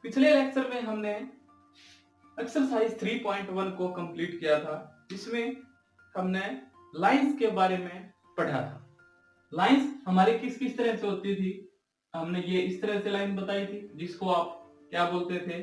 पिछले लेक्चर में हमने एक्सरसाइज 3.1 को कंप्लीट किया था, जिसमें हमने लाइंस के बारे में पढ़ा था। लाइंस हमारी किस किस तरह से होती थी, हमने ये इस तरह से लाइन बताई थी, जिसको आप क्या बोलते थे,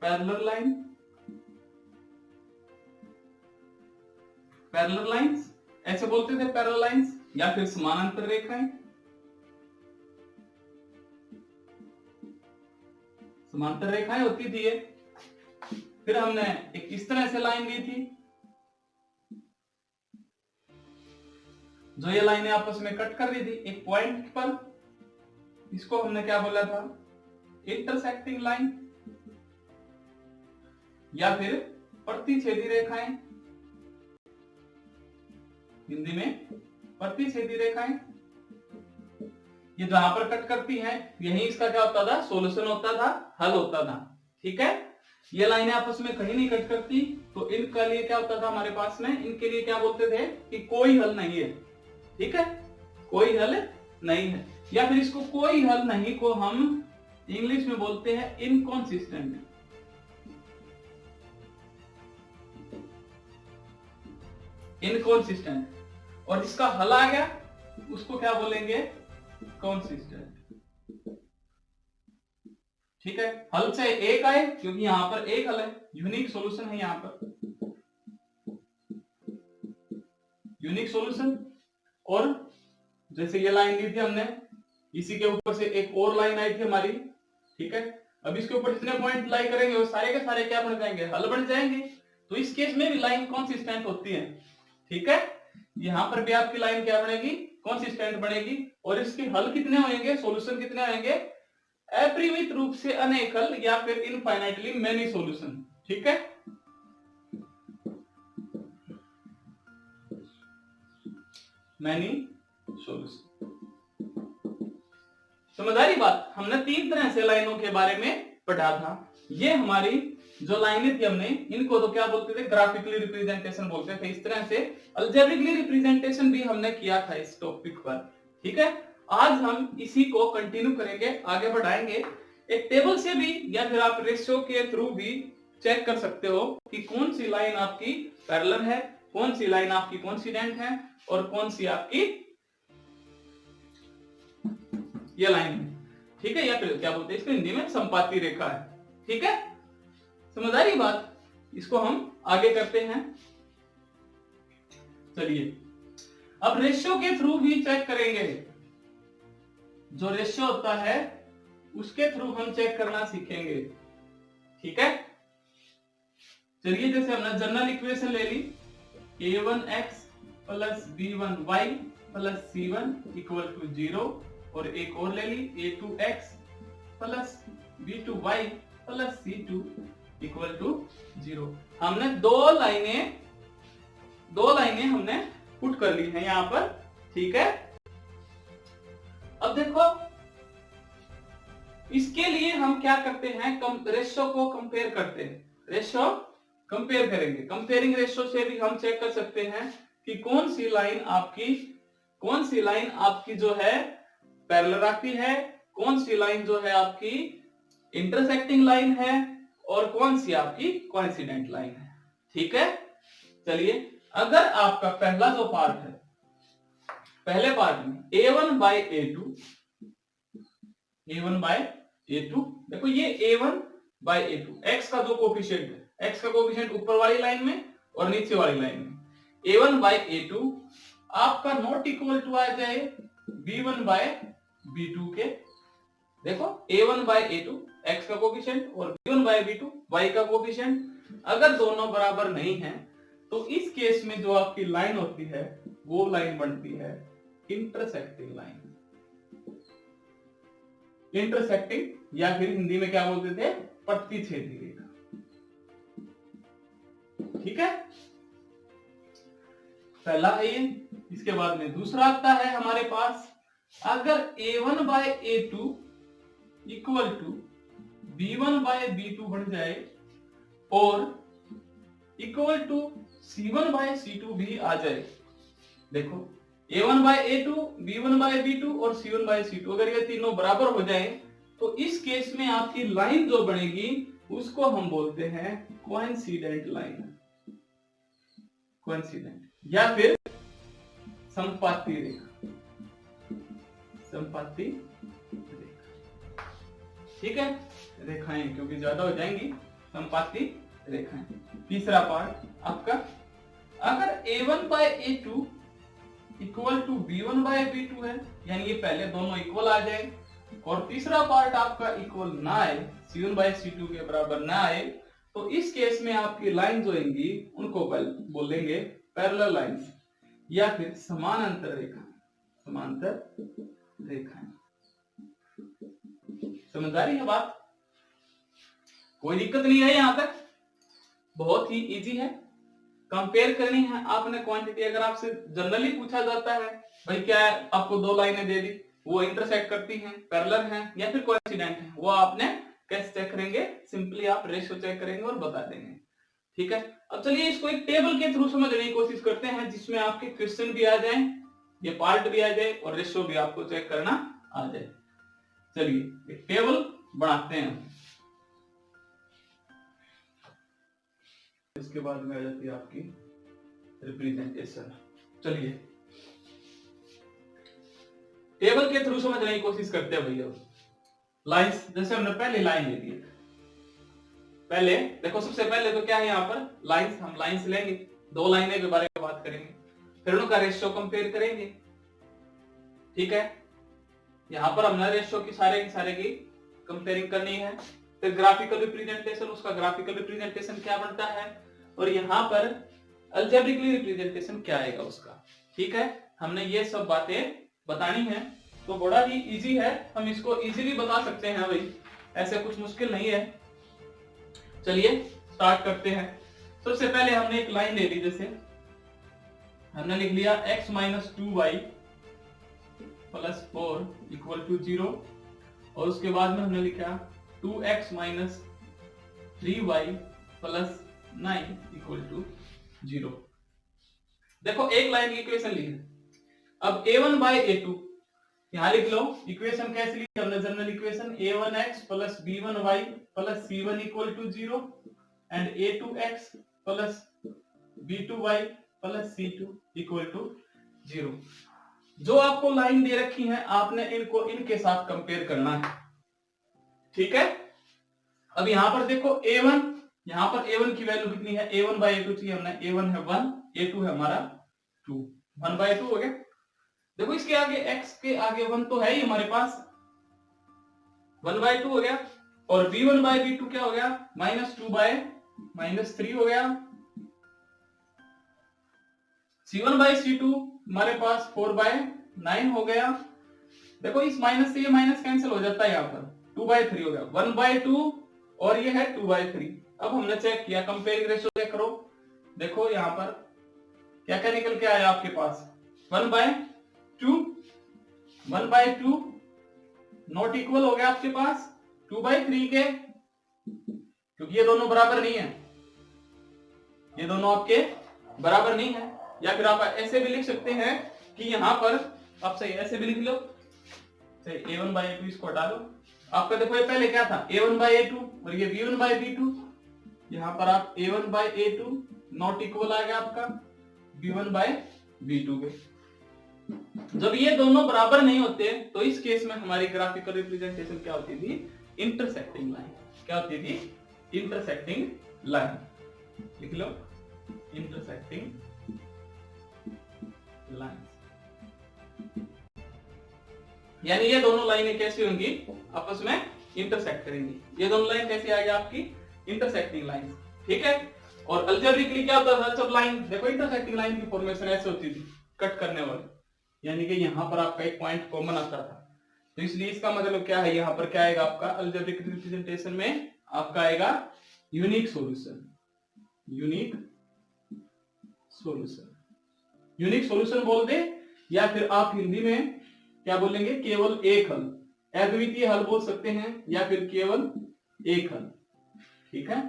पैरेलल लाइन, पैरेलल लाइंस ऐसे बोलते थे, पैरेलल लाइंस, या फिर समानांतर रेखाएं, समांतर रेखाएं होती थी ये। फिर हमने एक इस तरह से लाइन ली थी, जो ये लाइनें आपस में कट कर रही थी एक पॉइंट पर, इसको हमने क्या बोला था, इंटरसेक्टिंग लाइन, या फिर प्रतिच्छेदी रेखाएं, हिंदी में प्रतिच्छेदी रेखाएं। ये जहां पर कट करती हैं, यही इसका क्या होता था, सॉल्यूशन होता था, हल होता था। ठीक है, ये लाइनें आपस में कहीं नहीं कट करती, तो इनके लिए क्या होता था हमारे पास में, इनके लिए क्या बोलते थे कि कोई हल नहीं है। ठीक है, कोई हल नहीं है, या फिर इसको कोई हल नहीं को हम इंग्लिश में बोलते हैं इनकॉन्सिस्टेंट। इनकॉन्सिस्टेंट, और जिसका हल आ गया उसको क्या बोलेंगे, कंसिस्टेंट। ठीक है, हल से एक आए, क्योंकि यहां पर एक हल है, यूनिक सॉल्यूशन है, यहां पर यूनिक सॉल्यूशन। और जैसे ये लाइन ली थी हमने, इसी के ऊपर से एक और लाइन आई थी हमारी। ठीक है, अब इसके ऊपर जितने पॉइंट लाई करेंगे वो सारे के सारे क्या बन जाएंगे, हल बन जाएंगे। तो इस केस में भी लाइन कंसिस्टेंट होती है। ठीक है, यहां पर भी आपकी लाइन क्या बनेगी, कंसिस्टेंट बनेगी। और इसके हल कितने होंगे, सॉल्यूशन कितने होंगे, अपरिमित रूप से अनेक हल, या फिर इनफाइनाइटली मेनी सॉल्यूशन। ठीक है, मेनी सॉल्यूशन। समझ आ रही बात। हमने तीन तरह से लाइनों के बारे में पढ़ा था। ये हमारी जो लाइनें थी, हमने इनको तो क्या बोलते थे, ग्राफिकली रिप्रेजेंटेशन बोलते थे। इस तरह से अलजेब्रिकली रिप्रेजेंटेशन भी हमने किया था इस टॉपिक पर। ठीक है, आज हम इसी को कंटिन्यू करेंगे, आगे बढ़ाएंगे। एक टेबल से भी या फिर आप रेशियो के थ्रू भी चेक कर सकते हो कि कौन सी लाइन आपकी पैरेलल है, कौन सी लाइन आपकी कोइंसिडेंट है, और कौन सी आपकी ये लाइन है। ठीक है, या फिर क्या बोलते हैं इसको हिंदी में, संपाती रेखा है। ठीक है, समझ आ रही बात। इसको हम आगे करते हैं। चलिए, अब रेशियो के थ्रू भी चेक करेंगे। जो रेशियो होता है उसके थ्रू हम चेक करना सीखेंगे। ठीक है, चलिए, जैसे हमने जनरल इक्वेशन ले ली, a1x plus b1y plus c1 equal to 0, और एक और ले ली a2x plus b2y plus c2 equal to 0। हमने दो लाइनें हमने पुट कर ली हैं यहां पर। ठीक है, अब देखो, इसके लिए हम क्या करते हैं, रेशियो को कंपेयर करते हैं। रेशियो कंपेयर करेंगे, कंपेयरिंग रेशियो से भी हम चेक कर सकते हैं कि कौन सी लाइन आपकी जो है पैरेलल आती है, कौन सी लाइन जो है आपकी इंटरसेक्टिंग लाइन है, और कौन सी आपकी कोइंसिडेंट लाइन है। ठीक है, चलिए, अगर आपका पहला जो पार्ट है, पहले पार्ट में a1 बाय a2, देखो ये a1 बाय a2, x का जो कोफिशिएंट है, x का कोफिशिएंट ऊपर वाली लाइन में और नीचे वाली लाइन में, a1 बाय a2 आपका नॉट इक्वल टू आ जाए b1 बाय b2 के। देखो, a1 बाय a2 x का कोफिशिएंट और b1 बाय b2 y का कोफिशिएंट। अगर दोनों बराबर नहीं हैं, तो इस केस में जो आपकी लाइन होती है वो लाइन बनती है इंटरसेक्टिंग लाइन। इंटरसेक्टिंग, या फिर हिंदी में क्या बोलते थे, प्रतिच्छेदी रेखा। ठीक है, पहला है ये। इसके बाद में दूसरा आता है हमारे पास, अगर a1 bye a2 equal to b1 bye b2 बन जाए, और equal to c1 bye c2 भी आ जाए। देखो, a1 bye a2, b1 bye b2 और c1 बाय c2, अगर ये तीनों बराबर हो जाए तो इस केस में आपकी लाइन जो बनेगी उसको हम बोलते हैं कोइंसिडेंट लाइन, कोइंसिडेंट या फिर संपाती रेखा, संपाती रेखा। ठीक है, रेखाएं क्योंकि ज्यादा हो जाएंगी, संपाती रेखाएं। तीसरा पार्ट आपका, अगर A1 by A2 equal to B1 by B2 है, यानी ये पहले दोनों इक्वल आ जाए, और तीसरा पार्ट आपका इक्वल ना आए, C1 by C2 के बराबर ना आए, तो इस केस में आपकी लाइन जो होंगी उनको बोलेंगे पैरेलल लाइंस या फिर समानांतर रेखा, समांतर रेखाएं। समझ आ रही है बात? कोई दिक्कत नहीं है, यहां तक बहुत ही इजी है। कंपेयर करनी है आपने क्वांटिटी। अगर आपसे जनरली पूछा जाता है भाई क्या है, आपको दो लाइनें दे दी, वो इंटरसेक्ट करती हैं, पैरेलल हैं या फिर कोइंसिडेंट हैं, वो आपने कैसे चेक करेंगे? सिंपली आप रेशियो चेक करेंगे और बता देंगे। ठीक है, अब चलिए इसको एक टेबल के थ्रू समझने की कोशिश करते हैं जिसमें आपके क्वेश्चन भी आ जाए, ये पार्ट भी आ जाए और रेशियो भी आपको चेक करना आ जाए। चलिए एक टेबल बनाते हैं, इसके बाद में आ जाती है आपकी रिप्रेजेंटेशन। चलिए टेबल के थ्रू समझने की कोशिश करते हैं भैया। लाइंस, जैसे हमने पहले लाइन ले ली, पहले देखो सबसे पहले तो क्या है यहाँ पर लाइंस, हम लाइंस लेंगे, दो लाइनें के बारे में बात करेंगे, फिर उनका रेशियो कंपेयर करेंगे। ठीक है, यहाँ पर हमने रेशियो की सारे की कंपेयरिंग करनी है। फिर ग्राफिकल रिप्रेजेंटेशन, उसका ग्राफिकल रिप्रेजेंटेशन क्या बनता है, और यहाँ पर अलजेब्रिकली रिप्रेजेंटेशन क्या आएगा उसका। ठीक है, हमने ये सब बातें बतानी है, तो बड़ा ही इजी है, हम इसको इजीली बता सकते हैं भाई, ऐसे कुछ मुश्किल नहीं है। चलिए स्टार्ट करते हैं। सबसे पहले हमने एक लाइन ले ली, जैसे हमने लिख लिया x minus 2y plus 4 equal to 0, और उसके बाद में हमने लिखा 2x minus 3y plus 9 equal to 0। देखो एक लाइन की इक्वेशन ली है। अब A1 by A2 यहां लिख लो, इक्वेशन कैसे लिखी हमने? General equation A1x plus B1y plus C1 equal to 0 and A2x plus B2y plus C2 equal to 0। जो आपको लाइन दे रखी है आपने इनको इनके साथ कंपेयर करना है। ठीक है, अब यहां पर देखो A1, यहां पर A1 की वैल्यू कितनी है? A1 by A2 चाहिए हमने, A1 है 1, A2 है हमारा 2, 1 by 2 हो गया। देखो इसके आगे x के आगे 1 तो है ही हमारे पास, 1 by 2 हो गया, और B1 by B2 क्या हो गया? माइनस 2 by माइनस 3 हो गया। C1 by C2 हमारे पास 4 by 9 हो गया। देखो इस माइनस से ये माइनस कैंसिल हो जाता है, यहाँ पर 2 by 3 हो गया, 1 by 2 और ये है 2 by 3। अब हमने चेक किया, कंपेयरिंग रेशियो चेक करो, देखो यहाँ पर क्या क्या निकल के आया आपके पास? 1 by 2, 1 by 2 नॉट इक्वल हो गया आपके पास 2 by 3 के, क्योंकि ये दोनों बराबर नहीं है, ये दोनों आपके बराबर नहीं है। या फिर आप ऐसे भी लिख सकते हैं कि यहाँ पर आप सही ऐसे भी लिख लो, A1 by A2 इसको हटा दो। आपका देखो ये पहले क्या था? A1 by A2 और ये B1 by B2, यहाँ पर आप A1 by A2 not equal आ गया आपका B1 by B2 के। जब ये दोनों बराबर नहीं होते तो इस केस में हमारी ग्राफिकल रिप्रेजेंटेशन क्या होती थी? Intersecting line. क्या होती थी? Intersecting line. लिख लो, इंटरसेक्टिंग लाइन। यानी ये दोनों लाइनें कैसी होंगी? आपस में इंटरसेक्ट करेंगी। ये दोनों लाइन कैसी आ गई आपकी? Intersecting line. ठीक है, और अलजेब्रिकली क्या होता था? जब लाइन देखो इंटरसेक्टिंग लाइन की फॉर्मेशन ऐसे होती थी, कट करने वाली, यानी कि यहाँ पर आपका एक पॉइंट कॉमन आता था, तो इसलिए इसका मतलब क्या है? यहाँ पर क्या आएगा आपका अलजेब्रिक रिप्रेजेंटेशन में? आपका आएगा unique solution. Unique solution, unique solution बोल दे, या फिर आप हिंदी में क्या बोलेंगे? केवल एक हल, अद्वितीय हल बोल सकते हैं, या फिर केवल एक हल। ठीक है,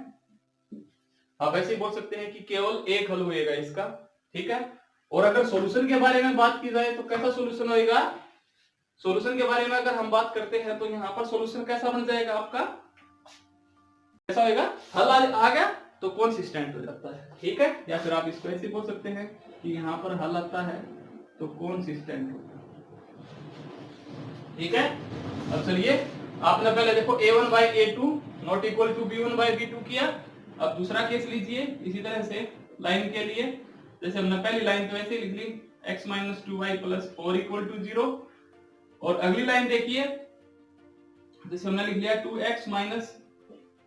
आप ऐसे ही बोल सकते हैं कि केवल एक हल होएगा इसका। ठीक है, और अगर सॉल्यूशन के बारे में बात की जाए तो कैसा सॉल्यूशन होएगा? सॉल्यूशन के बारे में अगर हम बात करते हैं तो यहाँ पर सॉल्यूशन कैसा बन जाएगा आपका, कैसा होगा, हल आ गया तो कंसिस्टेंट हो जाता है, ठीक है। या फिर आप इसको ऐसे बोल सकते हैं कि यहाँ पर हल आता है तो कंसिस्टेंट होगा, ठीक है। अब चलिए आपने पहले देखो a1 by a2 not equal to b1 by b2 किया। अब दूसरा केस लीजिए इसी तरह से लाइन के लिए, जैसे हमने पहली लाइन तो ऐसे लिख ली x minus 2y plus 4 equal to 0, और अगली लाइन देखिए जैसे हमने लिख लिया 2x minus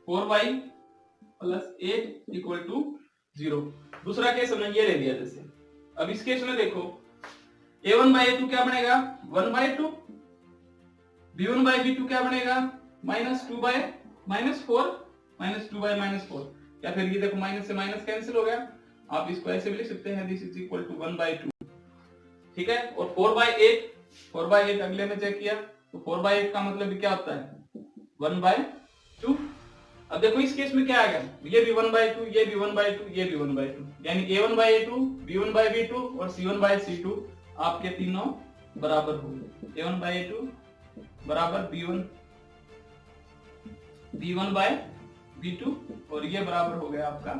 4y plus 8 equal to 0। दूसरा केस हमने ये ले लिया जैसे। अब इस केस में देखो a1 by a2 क्या बनेगा 1 by 2, b1 by b2 क्या बनेगा -2 by -4, -2 by -4, या फिर ये देखो माइनस से माइनस कैंसिल हो गया, आप इसको ऐसे भी लिख सकते हैं this is equal to 1 by 2, ठीक है। और 4 by 8 अगले में चेक किया तो 4 by 8 का मतलब क्या होता है 1 by 2। अब देखो इस केस में क्या आ गया, ये भी 1 by 2, ये भी 1 by 2, ये भी 1 by 2, यानी a1 by a2, b1 by b2 और c1 by c2 आपके तीनों बराबर हो गए। a1 by a2 बराबर b1 by b2 और ये बराबर हो गया आपका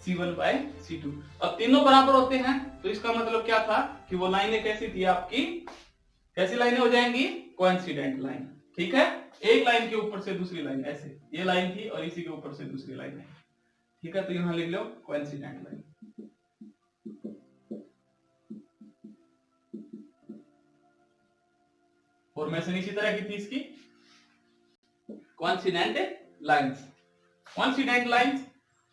c1 by c2। अब तीनों बराबर होते हैं तो इसका मतलब क्या था कि वो लाइनें कैसी थी आपकी, कैसी लाइनें हो जाएंगी, कोइंसिडेंट लाइन, ठीक है। एक लाइन के ऊपर से दूसरी लाइन, ऐसे ये लाइन थी और इसी के ऊपर से दूसरी लाइन है, ठीक है। तो यहां लिख लो कोइंसिडेंट लाइन। फॉर्मेशन इसी तरह की थी इसकी, कोइंसिडेंट लाइंस। कोइंसिडेंट लाइंस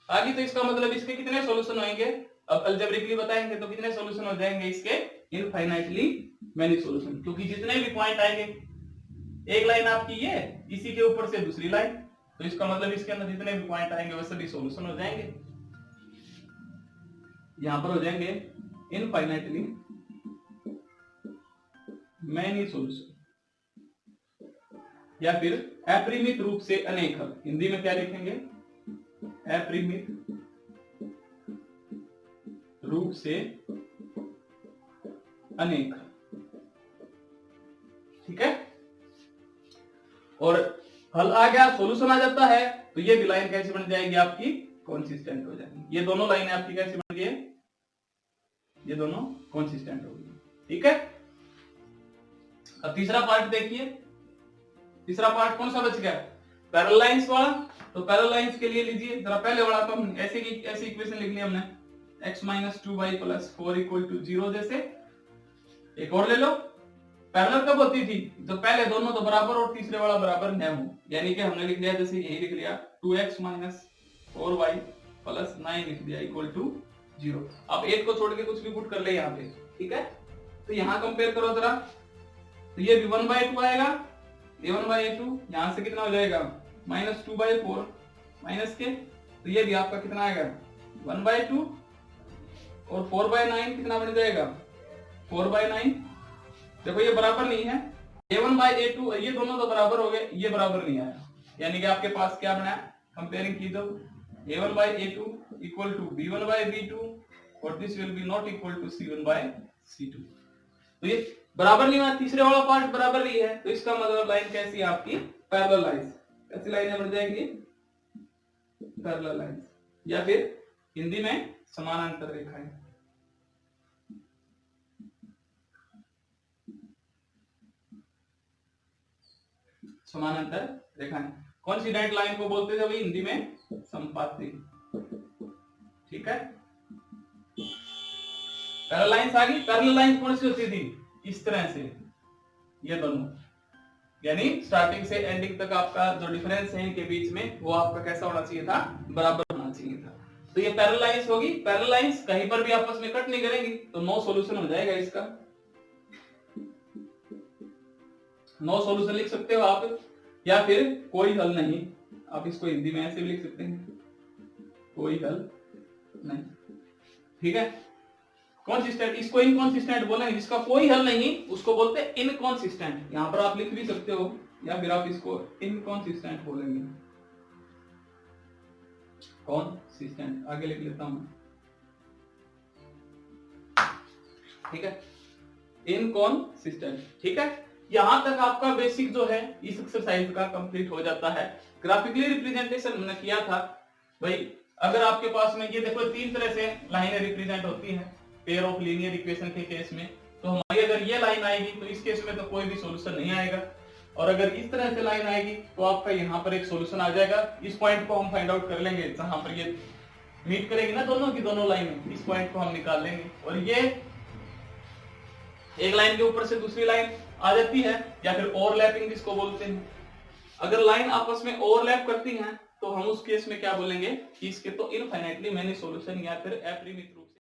आ गई तो इसका मतलब इसके कितने सॉल्यूशन होंगे, अब अलजेब्रिकली बताएंगे तो कितने सॉल्यूशन हो जाएंगे इसके, इनफाइनाइटली मेनी सॉल्यूशन, क्योंकि जितने भी पॉइंट आएंगे, एक लाइन आपकी ये इसी के ऊपर से दूसरी लाइन, तो इसका मतलब इसके अंदर जितने भी पॉइंट आएंगे वो सभी सॉल्यूशन हो जाएंगे, यहां पर हो जाएंगे इनफाइनाइटली मेनी सॉल्यूशन, या फिर अपरिमित रूप से अनेक हल। हिंदी में क्या लिखेंगे, अपरिमित रूप से अनेक हल, ठीक है। और हल आ गया, सॉल्यूशन आ जाता है तो ये भी लाइन कैसी बन जाएगी आपकी, कंसिस्टेंट हो जाएगी। ये दोनों लाइनें आपकी कैसी बन गई, ये दोनों कंसिस्टेंट हो गई, ठीक है। अब तीसरा पार्ट देखिए, तीसरा पार्ट कौन सा बच गया, पैरेलल लाइंस वाला। तो पैरेलल लाइंस के लिए लीजिए जरा पहले वाला तो हम ऐसे इक्वेशन लिख लिया हमने x minus 2y plus 4 equal to 0 जैसे। एक और ले लो, पैरेलल कब होती थी, तो पहले दोनों तो बराबर और तीसरे वाला बराबर न हो, यानी कि हमने लिख लिया जैसे यही लिख लिया 2x minus 4y plus 9 लिख दिया इक्वल टू 0। अब 8 को छोड़ के कुछ भी पुट कर ले यहाँ पे, ठीक है। तो यहाँ कंपेयर करो जरा, तो ये भी 1 by 2 आएगा, a1 by a2 यहां से कितना हो जाएगा -2 by 4 माइनस के, तो ये भी आपका कितना आएगा 1 by 2 और 4 by 9 कितना बन जाएगा 4 by 9। देखो ये बराबर नहीं है, a1 by a2 ये दोनों तो बराबर हो गए, ये बराबर नहीं आया, यानी कि आपके पास क्या बना, कंपेयरिंग की तो a1 by a2 equal to b1 by b2 और this will be not equal to c1 by c2। तो ये बराबर नहीं हुआ, तीसरे वाला पार्ट बराबर नहीं है, तो इसका मतलब लाइन कैसी है आपकी, पैरेलल लाइंस। कैसी लाइनें बन जाएंगी, पैरेलल लाइंस, या फिर हिंदी में समानांतर रेखाएं। समानांतर रेखाएं, कोइंसिडेंट लाइन को बोलते थे भाई हिंदी में संपाती, ठीक है। पैरेलल लाइंस आ गई। पैरेलल लाइन कौन सी होती थी, इस तरह से ये दोनों, यानी स्टार्टिंग से एंडिंग तक आपका जो डिफरेंस है इनके बीच में वो आपका कैसा होना चाहिए था, बराबर होना चाहिए था। तो ये पैरेलल लाइंस होगी। पैरेलल लाइंस कहीं पर भी आपस में कट नहीं करेंगी तो नो सॉल्यूशन हो जाएगा इसका, नो सॉल्यूशन लिख सकते हो आप, या फिर कोई हल नहीं, आप इसको हिंदी में ऐसे भी लिख सकते हैं, कोई हल नहीं, ठीक है। कॉन्सिस्टेंट, इसको इनकॉन्सिस्टेंट बोलेंगे, जिसका कोई हल नहीं उसको बोलते हैं इनकॉन्सिस्टेंट। यहां पर आप लिख भी सकते हो या फिर आप इसको इनकॉन्सिस्टेंट बोलेंगे, कॉन्सिस्टेंट आगे लिख लेता हूं, ठीक है, इनकॉन्सिस्टेंट, ठीक है। यहां तक आपका बेसिक जो है इस एक्सरसाइज का कंप्लीट हो जाता है। ग्राफिकली रिप्रेजेंटेशन हमने किया था भाई, अगर आपके पास में ये देखो तीन तरह से लाइनें रिप्रेजेंट होती हैं पेयर ऑफ लीनियर इक्वेशन के केस में। तो हमारी अगर ये लाइन आएगी तो इस केस में तो कोई भी सॉल्यूशन नहीं आएगा, और अगर इस तरह से लाइन आएगी तो आपका यहाँ पर एक सॉल्यूशन आ जाएगा। इस पॉइंट को हम फाइंड आउट कर लेंगे जहां पर ये मीट करेगी ना दोनों की दोनों लाइन, इस पॉइंट को हम निकाल लेंगे, और ये एक लाइन के ऊपर से दूसरी लाइन आ जाती है, या फिर ओवरलैपिंग जिसको बोलते हैं। अगर लाइन आपस में ओवरलैप करती हैं तो हम उस केस में क्या बोलेंगे कि इसके तो इनफाइनाइटली मैनी सॉल्यूशन या फिर अपरिमित रूप से